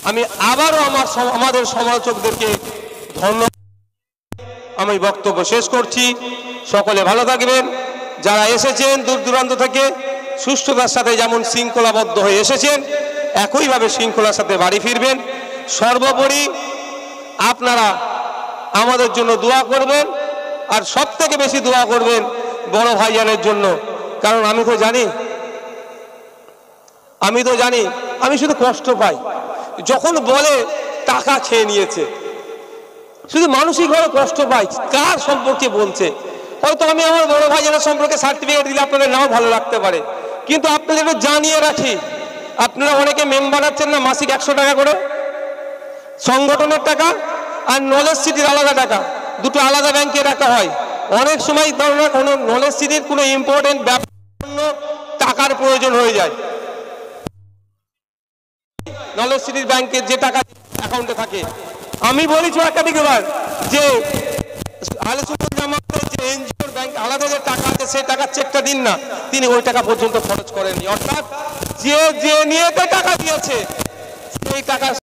আমি আবারও আমাদের সমালোচকদেরকে ধন্যবাদ। আমি বক্তব্য শেষ করছি। সকলে ভালো থাকবেন। যারা এসেছেন দূর দূরান্ত থেকে, সুষ্ঠুতার সাথে যেমন শৃঙ্খলাবদ্ধ হয়ে এসেছেন, একইভাবে শৃঙ্খলার সাথে বাড়ি ফিরবেন। সর্বোপরি আপনারা আমাদের জন্য দোয়া করবেন, আর সব থেকে বেশি দোয়া করবেন বড় ভাইজানের জন্য। কারণ আমি তো জানি আমি শুধু কষ্ট পাই যখন বলে টাকা খেয়ে নিয়েছে, শুধু মানসিকভাবে কষ্ট পাই। কার সম্পর্কে বলছে? হয়তো আমি আমার বড় ভাইজানের সম্পর্কে সার্টিফিকেট দিলে আপনাদের নাও ভালো লাগতে পারে, কিন্তু আপনাদের একটু জানিয়ে রাখি, আপনারা অনেকে মেম্বার আছেন না, মাসিক 100 টাকা করে সংগঠনের টাকা, আর নলেজ সিটির আলাদা টাকা, দুটো আলাদা ব্যাংকে রাখা হয়। অনেক সময় ধরনের কোনো নলেজ সিটির কোনো ইম্পর্টেন্ট ব্যাপার জন্য টাকার প্রয়োজন হয়ে যায়, নলেজ সিটির ব্যাংকের যে টাকা অ্যাকাউন্টে থাকে। আমি বলেছি একাধিকবার যে যে এনজিওর ব্যাংক আলাদা যে টাকা আছে সেই টাকার চেকটা দিন না, তিনি ওই টাকা পর্যন্ত খরচ করেননি। অর্থাৎ যে নিয়ে টাকা দিয়েছে সেই টাকা